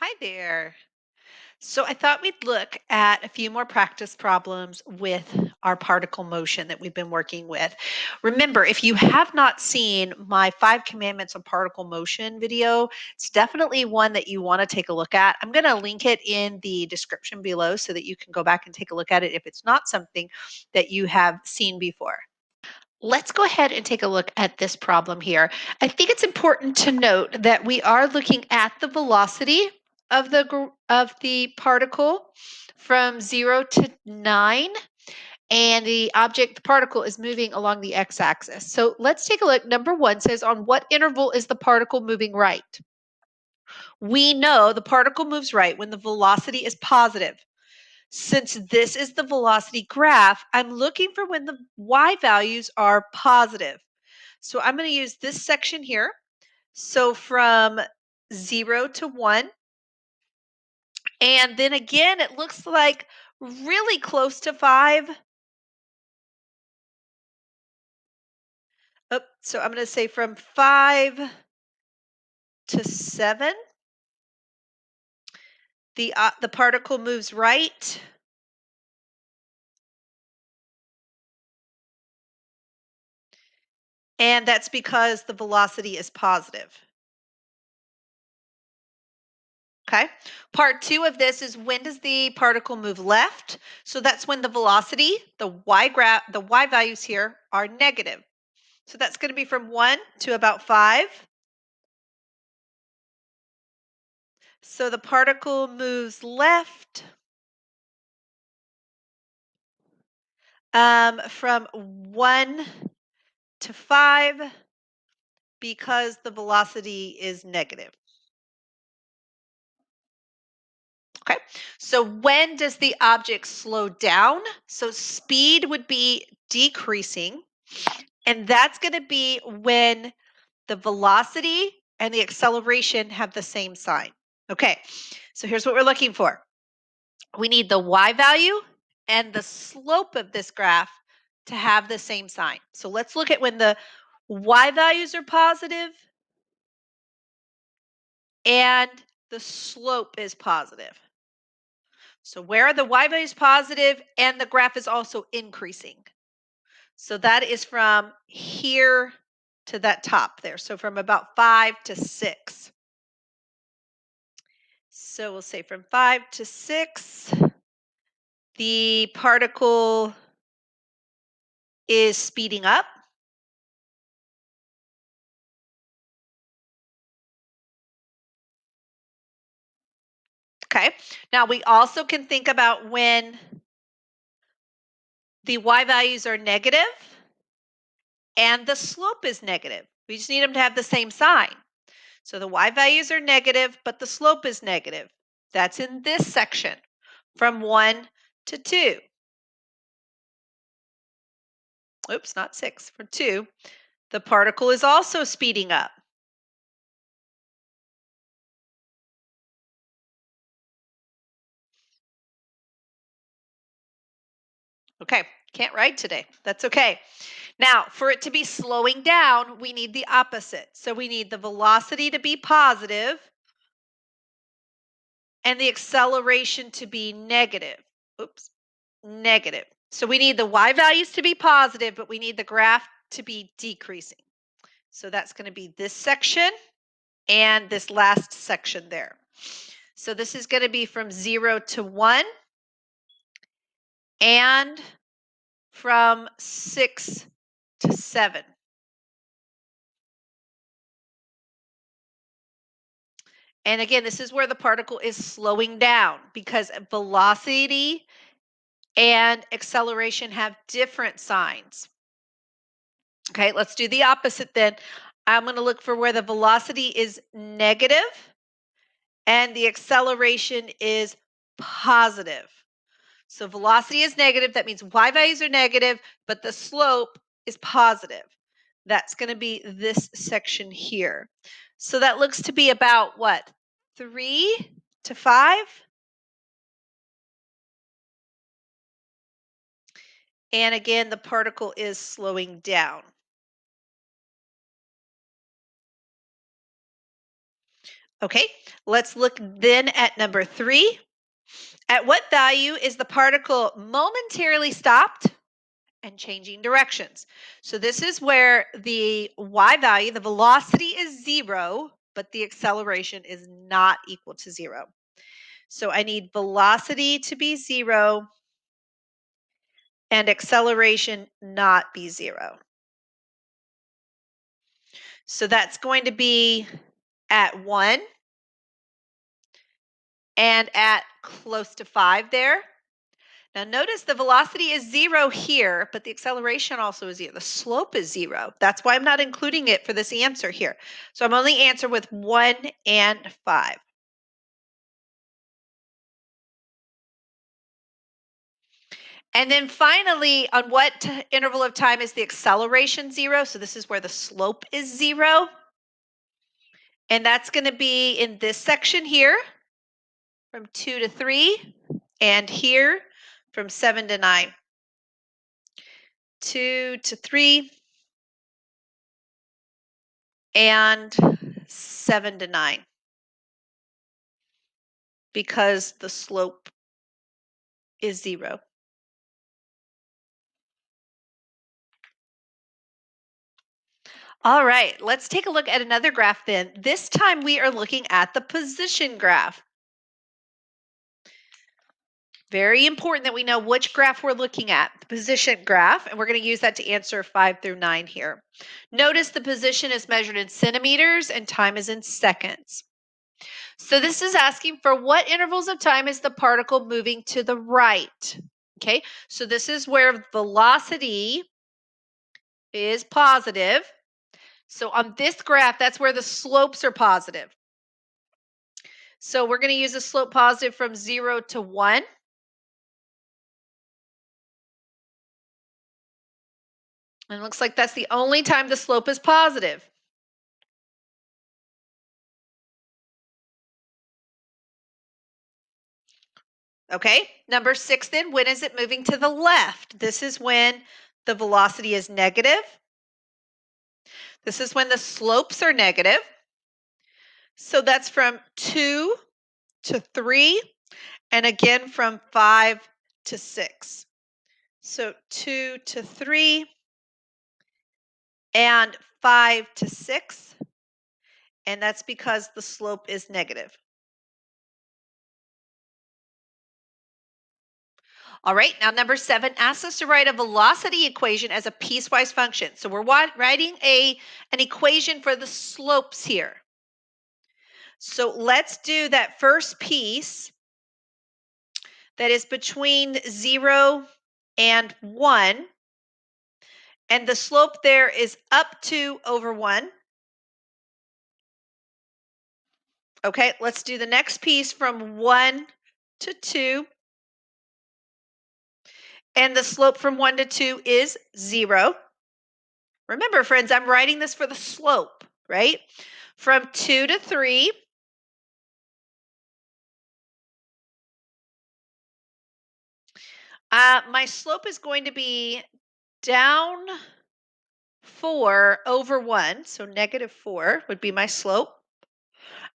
Hi there. So I thought we'd look at a few more practice problems with our particle motion that we've been working with. Remember, if you have not seen my 5 commandments of particle motion video, it's definitely one that you want to take a look at. I'm going to link it in the description below so that you can go back and take a look at it if it's not something that you have seen before. Let's go ahead and take a look at this problem here. I think it's important to note that we are looking at the velocity of the particle from 0 to 9, and the particle is moving along the x-axis. So let's take a look. Number 1 says, on what interval is the particle moving right? We know the particle moves right when the velocity is positive. Since this is the velocity graph, I'm looking for when the y values are positive. So I'm going to use this section here. So from 0 to 1. And then again, it looks like really close to 5. Oh, so I'm going to say from 5 to 7. The particle moves right. And that's because the velocity is positive. Okay. Part 2 of this is, when does the particle move left? So that's when the velocity, the y values here are negative. So that's going to be from 1 to about 5. So the particle moves left from 1 to 5 because the velocity is negative. Okay, so when does the object slow down? So speed would be decreasing, and that's going to be when the velocity and the acceleration have the same sign. Okay, so here's what we're looking for. We need the y value and the slope of this graph to have the same sign. So let's look at when the y values are positive and the slope is positive. So where are the y values positive and the graph is also increasing? So that is from here to that top there. So from about 5 to 6. So we'll say from 5 to 6, the particle is speeding up. Okay. Now we also can think about when the y values are negative and the slope is negative. We just need them to have the same sign. So the y values are negative, but the slope is negative. That's in this section from 1 to 2. Oops, not 6, from 2. The particle is also speeding up. Okay, can't write today. That's okay. Now, for it to be slowing down, we need the opposite. So we need the velocity to be positive and the acceleration to be negative. Oops, negative. So we need the y values to be positive, but we need the graph to be decreasing. So that's going to be this section and this last section there. So this is going to be from 0 to 1 and from 6 to 7. And again, this is where the particle is slowing down because velocity and acceleration have different signs. Okay, let's do the opposite then. I'm going to look for where the velocity is negative and the acceleration is positive. So velocity is negative. That means y values are negative, but the slope is positive. That's going to be this section here. So that looks to be about what? 3 to 5? And again, the particle is slowing down. Okay, let's look then at number 3. At what value is the particle momentarily stopped and changing directions? So this is where the y value, the velocity is 0, but the acceleration is not equal to 0. So I need velocity to be 0 and acceleration not be 0. So that's going to be at 1 and at close to 5 there. Now notice the velocity is 0 here, but the acceleration also is 0. The slope is 0. That's why I'm not including it for this answer here. So I'm only answering with 1 and 5. And then finally, on what interval of time is the acceleration 0? So this is where the slope is 0. And that's going to be in this section here from 2 to 3, and here from 7 to 9. 2 to 3 and 7 to 9, because the slope is 0. All right, let's take a look at another graph then. This time we are looking at the position graph. Very important that we know which graph we're looking at, the position graph, and we're going to use that to answer 5 through 9 here. Notice the position is measured in centimeters and time is in seconds. So this is asking for what intervals of time is the particle moving to the right. Okay, so this is where velocity is positive. So on this graph, that's where the slopes are positive. So we're going to use a slope positive from 0 to 1. And it looks like that's the only time the slope is positive. Okay, number 6 then, when is it moving to the left? This is when the velocity is negative. This is when the slopes are negative. So that's from 2 to 3, and again from 5 to 6. So 2 to 3 and 5 to 6, and that's because the slope is negative. All right, now number 7 asks us to write a velocity equation as a piecewise function. So we're writing an equation for the slopes here. So let's do that first piece that is between 0 and 1. And the slope there is up 2 over 1. Okay, let's do the next piece from 1 to 2. And the slope from 1 to 2 is 0. Remember, friends, I'm writing this for the slope, right? From 2 to 3. My slope is going to be down 4 over 1. So negative 4 would be my slope.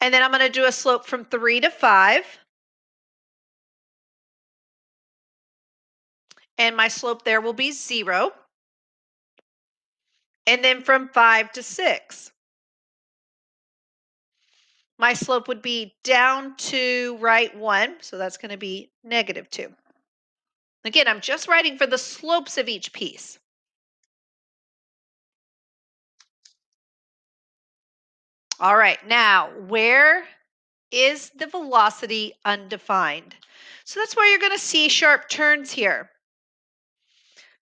And then I'm going to do a slope from 3 to 5. And my slope there will be 0. And then from 5 to 6. My slope would be down to right 1. So that's going to be negative 2. Again, I'm just writing for the slopes of each piece. All right, now where is the velocity undefined? So that's where you're going to see sharp turns here.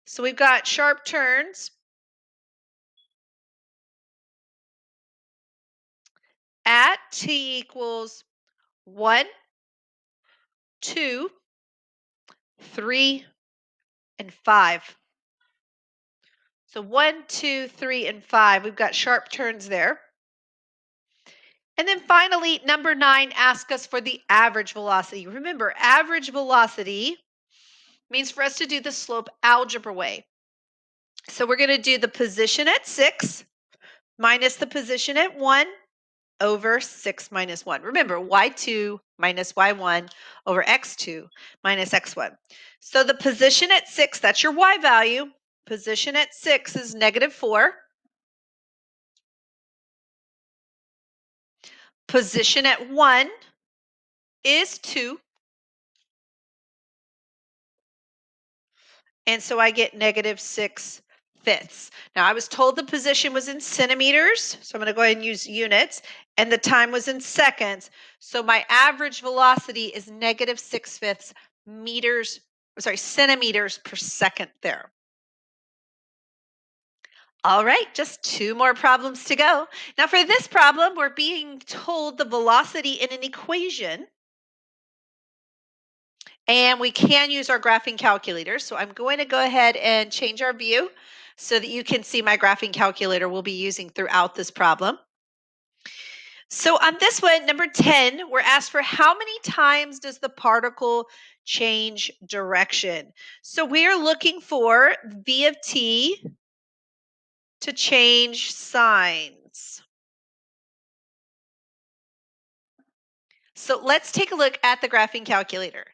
So we've got sharp turns at t equals 1, 2, 3, and 5. So 1, 2, 3, and 5. We've got sharp turns there. And then finally, number 9 asks us for the average velocity. Remember, average velocity means for us to do the slope algebra way. So we're going to do the position at 6 minus the position at 1 over 6 minus 1. Remember, y2 minus y1 over x2 minus x1. So the position at 6, that's your y value. Position at 6 is negative 4. Position at 1 is 2. And so I get negative 6/5. Now I was told the position was in centimeters, so I'm going to go ahead and use units, and the time was in seconds. So my average velocity is negative 6/5 meters, sorry, centimeters per second there. All right, just 2 more problems to go. Now for this problem, we're being told the velocity in an equation. And we can use our graphing calculator. So I'm going to go ahead and change our view so that you can see my graphing calculator we'll be using throughout this problem. So on this one, number 10, we're asked for how many times does the particle change direction? So we are looking for v of t to change signs. So let's take a look at the graphing calculator.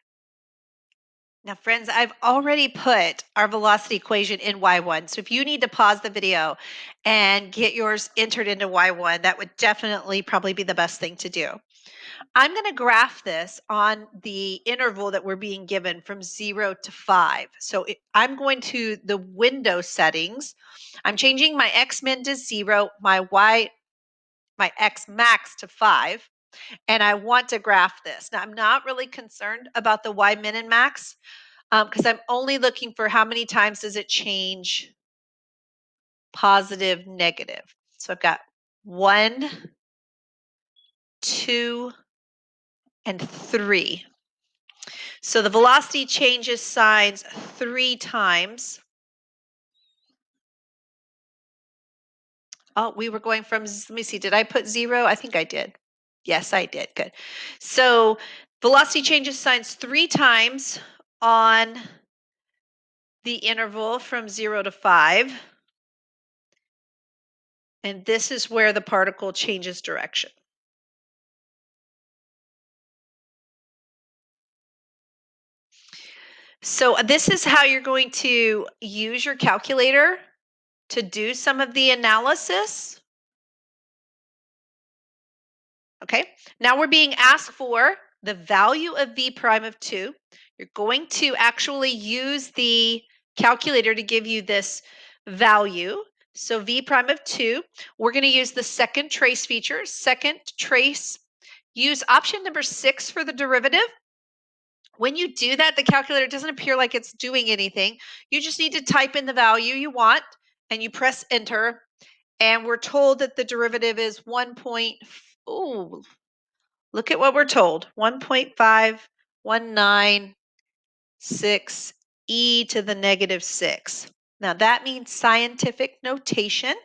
Now, friends, I've already put our velocity equation in y1. So if you need to pause the video and get yours entered into y1, that would definitely probably be the best thing to do. I'm going to graph this on the interval that we're being given from 0 to 5. So I'm going to the window settings. I'm changing my x min to 0, my x max to 5. And I want to graph this. Now, I'm not really concerned about the y min and max, because I'm only looking for how many times does it change positive, negative. So I've got 1, 2, and 3. So the velocity changes signs 3 times. Oh, we were going from, let me see, did I put 0? I think I did. Yes, I did. Good. So velocity changes signs 3 times on the interval from 0 to 5. And this is where the particle changes direction. So this is how you're going to use your calculator to do some of the analysis. Okay, now we're being asked for the value of v prime of 2. You're going to actually use the calculator to give you this value. So v prime of 2, we're going to use the second trace feature. Second trace, use option number 6 for the derivative. When you do that, the calculator doesn't appear like it's doing anything. You just need to type in the value you want and you press enter. And we're told that the derivative is 1. Oh, look at what we're told. 1.5196 e to the negative 6. Now that means scientific notation.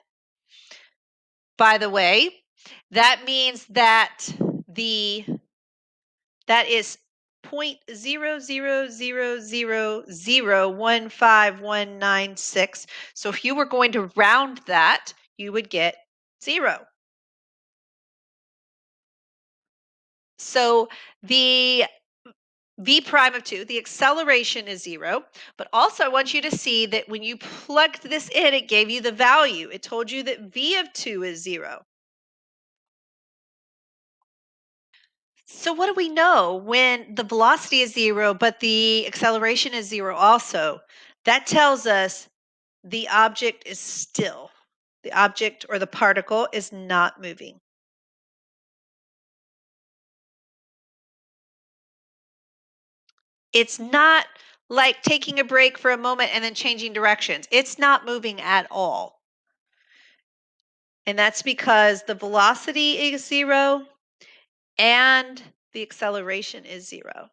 By the way, that means that that is 0.000015196. So if you were going to round that, you would get 0. So the v prime of 2, the acceleration is 0. But also I want you to see that when you plugged this in, it gave you the value. It told you that v of 2 is 0. So what do we know when the velocity is 0, but the acceleration is 0 also? That tells us the object is still. The object or the particle is not moving. It's not like taking a break for a moment and then changing directions. It's not moving at all. And that's because the velocity is 0 and the acceleration is 0.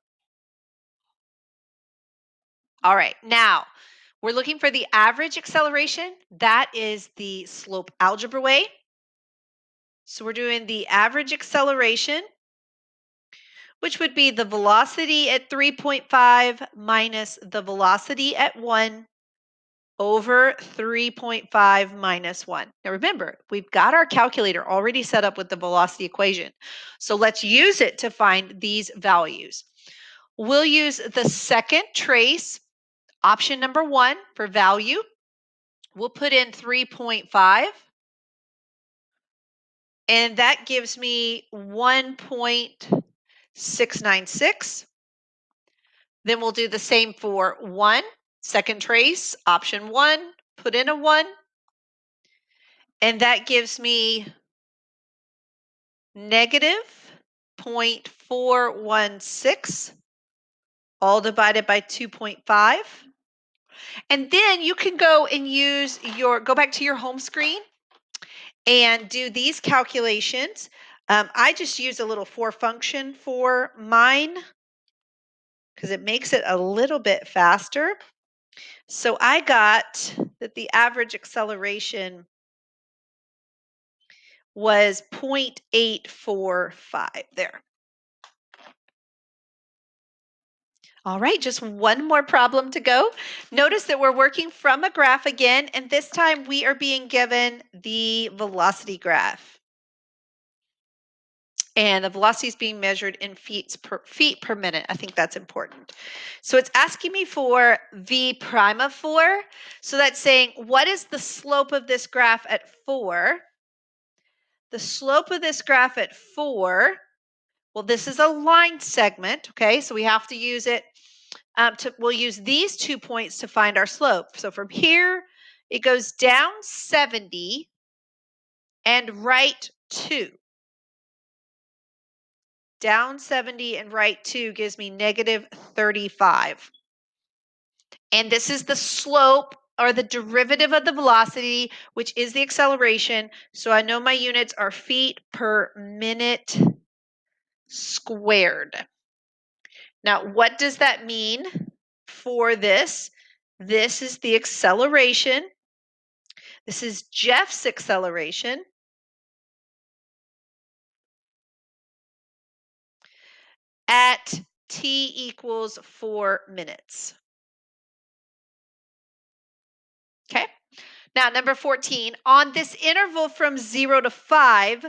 All right, now we're looking for the average acceleration. That is the slope algebra way. So we're doing the average acceleration, which would be the velocity at 3.5 minus the velocity at 1 over 3.5 minus 1. Now remember, we've got our calculator already set up with the velocity equation. So let's use it to find these values. We'll use the second trace, option number 1 for value. We'll put in 3.5. And that gives me 1.696. Then we'll do the same for 1, second trace, option 1, put in a 1. And that gives me negative 0.416, all divided by 2.5. And then you can go and go back to your home screen and do these calculations. I just use a little for function for mine because it makes it a little bit faster. So I got that the average acceleration was 0.845 there. All right, just one more problem to go. Notice that we're working from a graph again, and this time we are being given the velocity graph. And the velocity is being measured in feet per minute. I think that's important. So it's asking me for v prime of 4. So that's saying, what is the slope of this graph at 4? The slope of this graph at 4, well, this is a line segment, okay? So we have to use it. We'll use these 2 points to find our slope. So from here, it goes down 70 and right 2. Down 70 and right 2 gives me negative 35. And this is the slope or the derivative of the velocity, which is the acceleration. So I know my units are feet per minute squared. Now, what does that mean for this? This is the acceleration. This is Jeff's acceleration. At t equals 4 minutes. Okay. Now, number 14, on this interval from 0 to 5,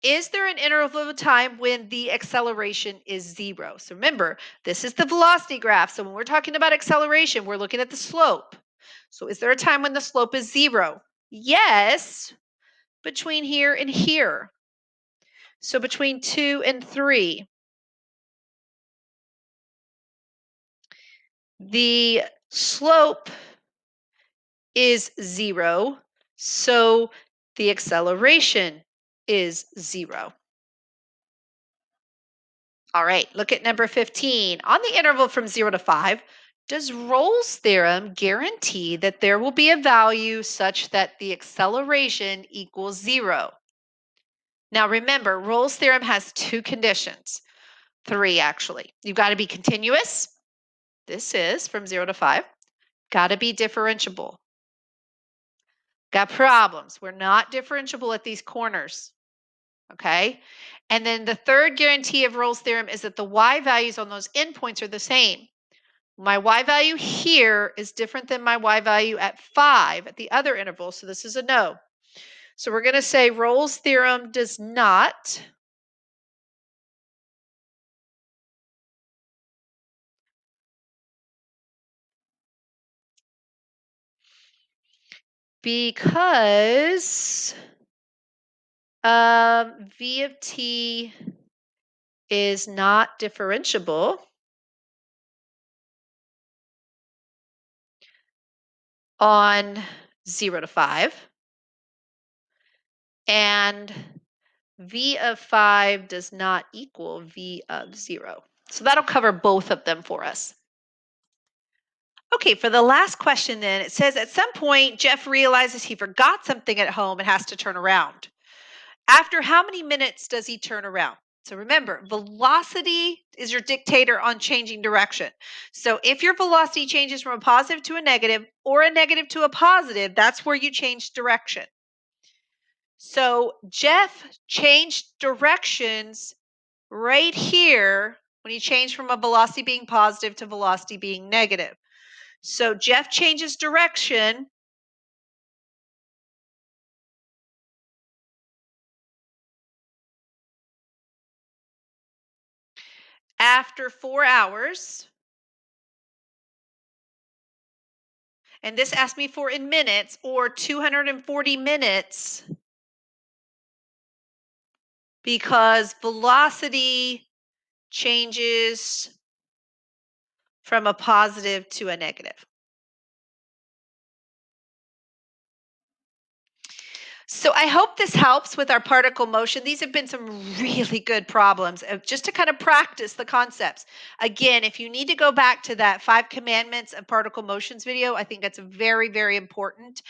is there an interval of time when the acceleration is 0? So remember, this is the velocity graph. So when we're talking about acceleration, we're looking at the slope. So is there a time when the slope is 0? Yes, between here and here. So between 2 and 3. The slope is 0, so the acceleration is 0. All right, look at number 15. On the interval from 0 to 5, does Rolle's theorem guarantee that there will be a value such that the acceleration equals 0? Now remember, Rolle's theorem has 2 conditions. 3 actually. You've got to be continuous. This is from 0 to 5. Got to be differentiable. Got problems. We're not differentiable at these corners. Okay. And then the third guarantee of Rolle's theorem is that the y values on those endpoints are the same. My y value here is different than my y value at 5 at the other interval. So this is a no. So we're going to say Rolle's theorem does not because v of t is not differentiable on 0 to 5. And v of 5 does not equal v of 0. So that'll cover both of them for us. Okay, for the last question then, it says at some point, Jeff realizes he forgot something at home and has to turn around. After how many minutes does he turn around? So remember, velocity is your dictator on changing direction. So if your velocity changes from a positive to a negative or a negative to a positive, that's where you change direction. So Jeff changed directions right here when he changed from a velocity being positive to velocity being negative. So Jeff changes direction after 4 hours. And this asked me for in minutes or 240 minutes because velocity changes from a positive to a negative. So I hope this helps with our particle motion. These have been some really good problems just to kind of practice the concepts. Again, if you need to go back to that 5 commandments of particle motions video, I think that's very, very important.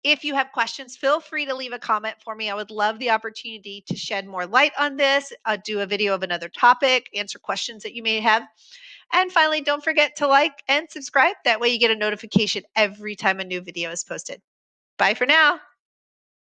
If you have questions, feel free to leave a comment for me. I would love the opportunity to shed more light on this, do a video of another topic, answer questions that you may have. And finally, don't forget to like and subscribe. That way you get a notification every time a new video is posted. Bye for now.